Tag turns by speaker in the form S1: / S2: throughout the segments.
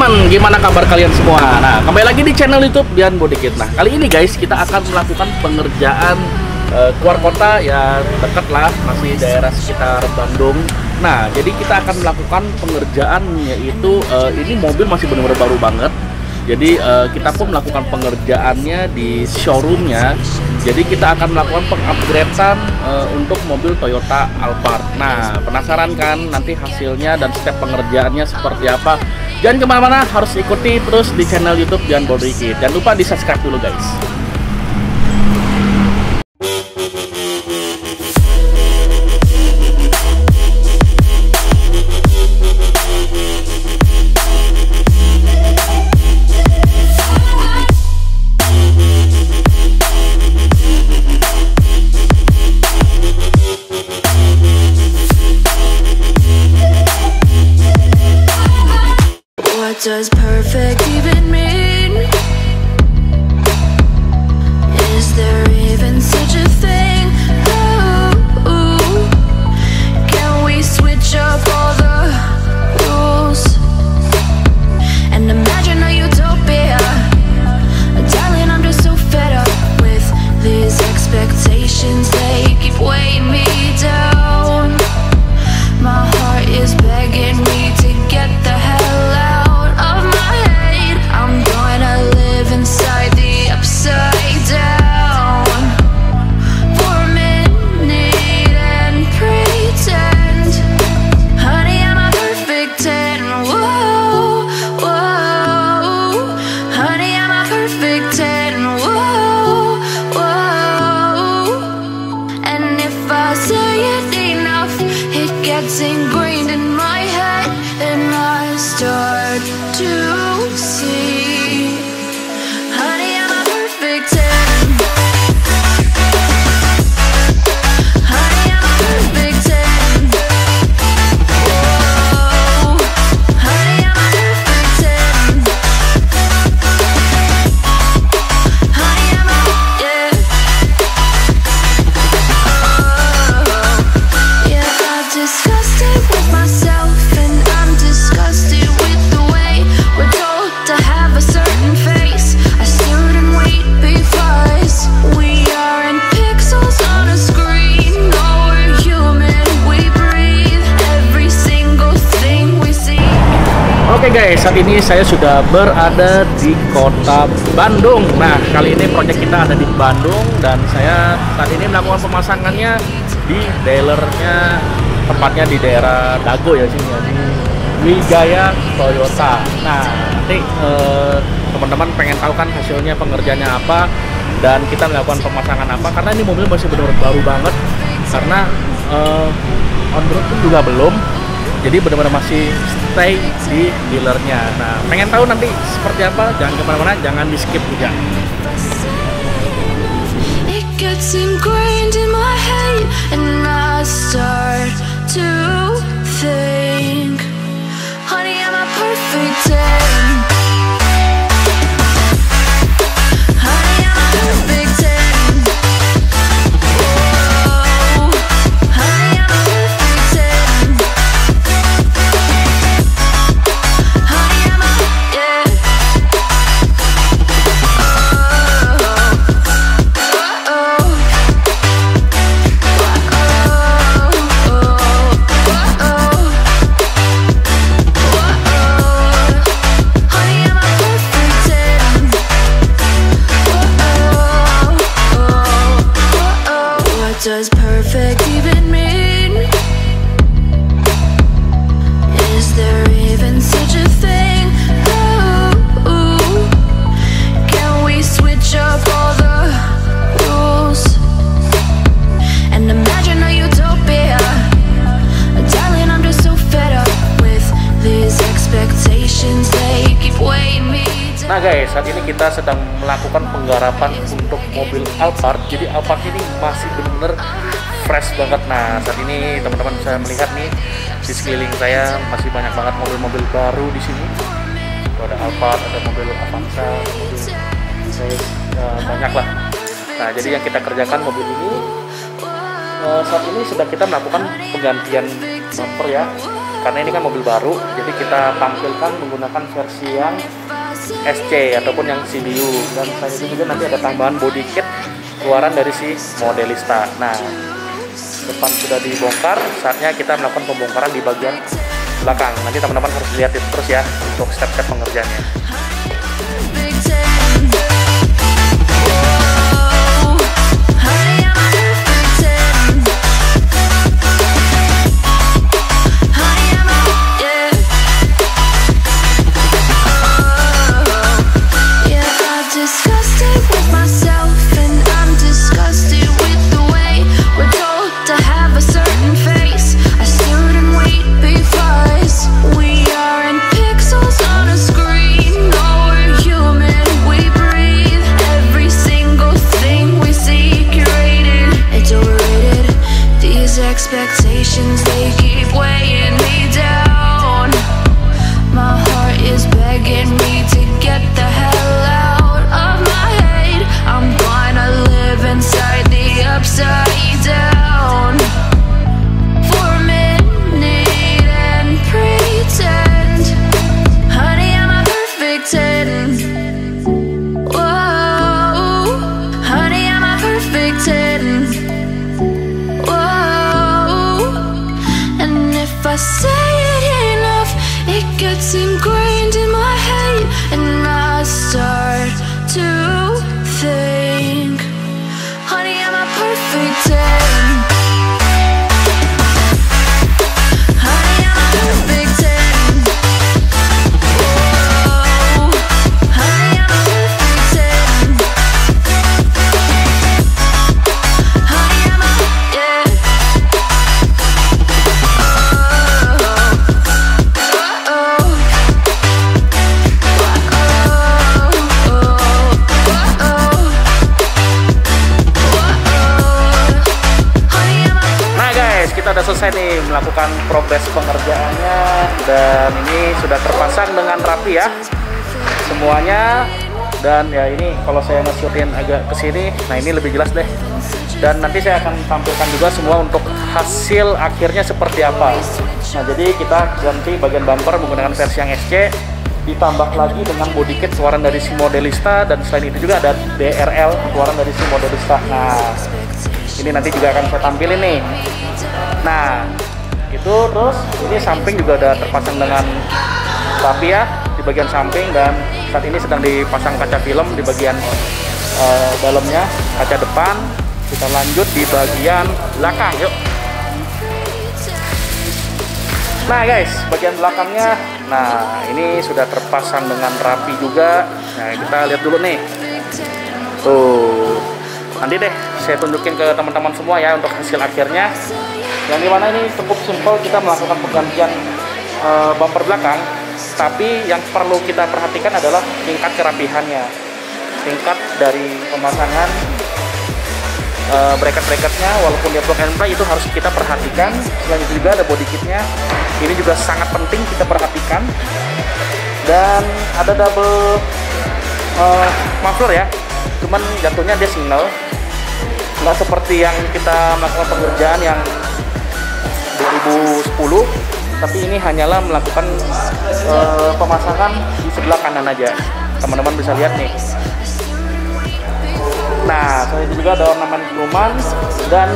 S1: teman-teman, gimana kabar kalian semua? Nah, kembali lagi di channel YouTube Bianbodykit. Nah, kali ini guys, kita akan melakukan pengerjaan keluar kota, ya dekat lah, masih daerah sekitar Bandung. Nah, jadi kita akan melakukan pengerjaan, yaitu ini mobil masih benar-benar baru banget. Jadi kita pun melakukan pengerjaannya di showroomnya. Jadi kita akan melakukan pengupgradean untuk mobil Toyota Alphard. Nah, penasaran kan nanti hasilnya dan step pengerjaannya seperti apa? Jangan kemana-mana, harus ikuti terus di channel YouTube Bianbodykit. Jangan lupa di subscribe dulu guys.
S2: What does perfect even mean? Is there even such a thing? Ooh, can we switch up all the rules and imagine a utopia? Darling, I'm just so fed up with these expectations. They keep weighing me down. My heart is begging me to get the hell out. I'm gonna live inside the upside down for a minute and pretend, honey, I'm a perfect 10. Whoa, whoa, honey, I'm a perfect 10. Whoa, whoa, and if I say it enough, it gets ingrained in my head, and I start to see.
S1: Oke guys, saat ini saya sudah berada di kota Bandung. Nah, kali ini proyek kita ada di Bandung dan saya saat ini melakukan pemasangannya di dealernya, tepatnya di daerah Dago ya sini ya, di Wijaya Toyota. Nah, nanti teman-teman pengen tahu kan hasilnya pengerjaannya apa dan kita melakukan pemasangan apa, karena ini mobil masih benar-benar baru banget, karena on road pun juga belum. Jadi benar-benar masih stay di dealernya. Nah, pengen tahu nanti seperti apa? Jangan kemana-mana, jangan di skip juga.
S2: It gets ingrained in my head, and I start to think, honey, I'm a perfect 10. Honey, I'm a perfect 10. Does perfect even mean? Is there even such a thing? Ooh, can we switch up all the rules and imagine a utopia? Darling, I'm just so fed up with these expectations. They keep weighing me down.
S1: Nah guys, saat ini kita sedang melakukan penggarapan untuk mobil Alphard. Jadi Alphard ini masih benar-benar fresh banget. Nah, saat ini teman-teman bisa melihat nih di sekeliling saya masih banyak banget mobil-mobil baru di sini. Ada Alphard, ada mobil Avanza, mobil banyak lah. Nah, jadi yang kita kerjakan mobil ini saat ini sudah kita melakukan penggantian bumper ya, karena ini kan mobil baru, jadi kita tampilkan menggunakan versi yang SC ataupun yang CBU. Dan selain itu juga nanti ada tambahan body kit keluaran dari si Modelista. Nah, depan sudah dibongkar, saatnya kita melakukan pembongkaran di bagian belakang. Nanti teman-teman harus lihat itu terus ya untuk step-step pengerjaannya.
S2: Expectations, they keep weighing me down. My heart is begging me to get the hell out of my head. I'm gonna live inside the upside down for a minute and pretend, honey, I'm a perfect 10. Whoa, honey, I'm a perfect 10. If I say it enough, it gets ingrained in my head, and I start to think, honey, I'm a perfect 10. Honey, I'm a perfect 10. Whoa, honey, I'm a perfect 10. Honey, I'm a, yeah.
S1: Kita udah selesai nih melakukan progres pengerjaannya, dan ini sudah terpasang dengan rapi ya semuanya. Dan ya ini kalau saya nge-shootin agak kesini, nah ini lebih jelas deh. Dan nanti saya akan tampilkan juga semua untuk hasil akhirnya seperti apa. Nah, jadi kita ganti bagian bumper menggunakan versi yang SC, ditambah lagi dengan body kit keluaran dari si Modelista, dan selain itu juga ada DRL keluaran dari si Modelista. Nah, ini nanti juga akan saya tampilin nih. Nah, itu terus ini samping juga udah terpasang dengan rapi ya di bagian samping, dan saat ini sedang dipasang kaca film di bagian dalamnya, kaca depan. Kita lanjut di bagian belakang, yuk. Nah guys, bagian belakangnya, nah ini sudah terpasang dengan rapi juga. Nah, kita lihat dulu nih. Tuh, nanti deh saya tunjukin ke teman-teman semua ya untuk hasil akhirnya. Yang dimana ini cukup simpel, kita melakukan penggantian bumper belakang, tapi yang perlu kita perhatikan adalah tingkat kerapihannya, tingkat dari pemasangan bracket-bracketnya. Walaupun dia plug and play, itu harus kita perhatikan. Selain itu juga ada body kitnya, ini juga sangat penting kita perhatikan. Dan ada double muffler ya, cuman jatuhnya dia single, nggak seperti yang kita melakukan pengerjaan yang 2010, tapi ini hanyalah melakukan pemasangan di sebelah kanan aja. Teman-teman bisa lihat nih. Nah, selain itu juga ada ornamen perumahan, dan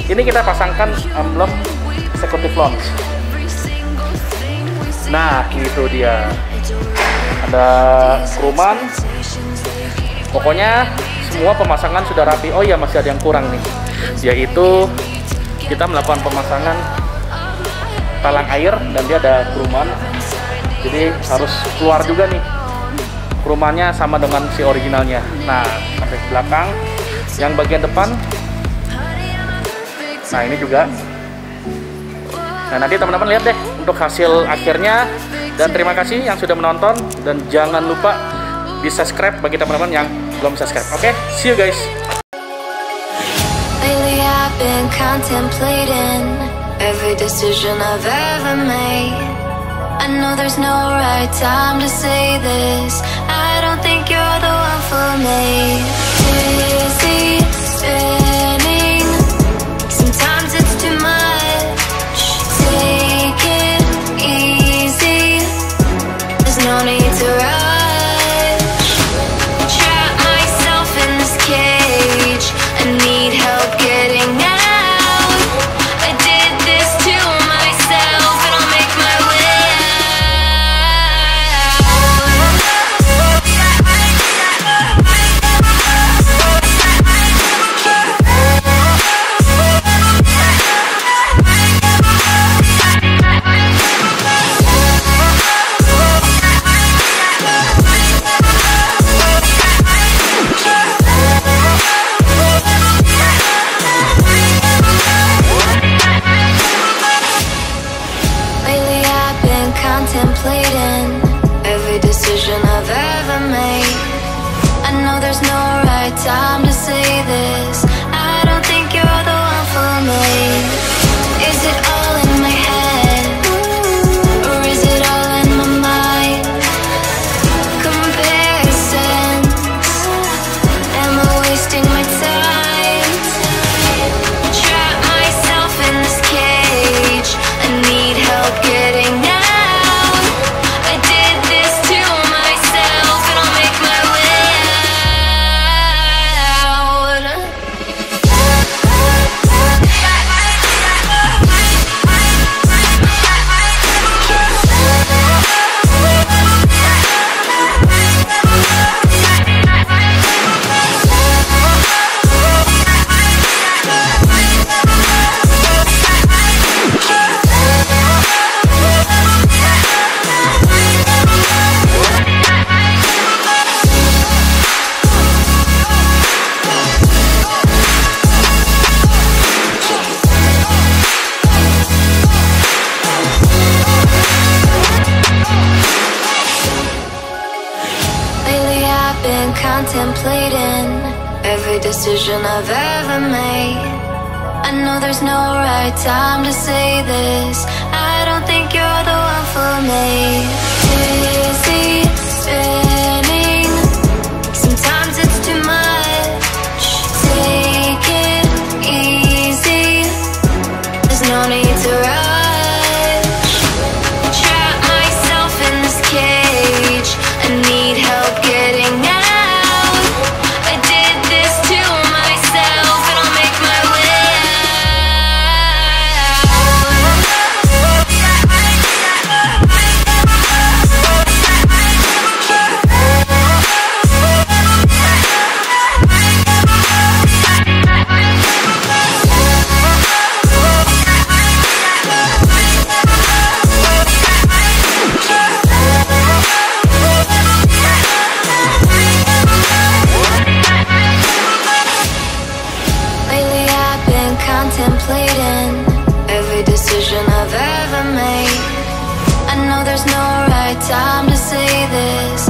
S1: ini kita pasangkan emblem Eksekusi launch. Nah, itu dia. Ada perumahan. Pokoknya semua pemasangan sudah rapi. Oh iya, masih ada yang kurang nih, yaitu kita melakukan pemasangan talang air, dan dia ada perumahan, jadi harus keluar juga nih perumahannya sama dengan si originalnya. Nah, sampai ke belakang, yang bagian depan, nah ini juga. Nah, nanti teman-teman lihat deh untuk hasil akhirnya. Dan terima kasih yang sudah menonton, dan jangan lupa di subscribe bagi teman-teman yang belum subscribe. Oke, see you guys.
S2: Been contemplating every decision I've ever made. I know there's no right time to say this. I don't think you're the one for me. Dizzy, spinning. Sometimes it's too much. Take it there's no right time to say this. I don't think you're the one for me. Is it all in my head, or is it all in my mind? Comparisons, am I wasting my time? Trap myself in this cage, I need help getting out. I did this to myself, and I'll make my way out. Lately I've been contemplating every decision I've ever made. I know there's no right time to say this. I don't think you're the one for me. Dizzy, spinning, sometimes it's too much. Take it easy, there's no need to rush. Trap myself in this cage, I need help getting out. I did this to myself, and I'll make my way Lately I've been contemplating every decision I've ever made. I know there's no right time to say this.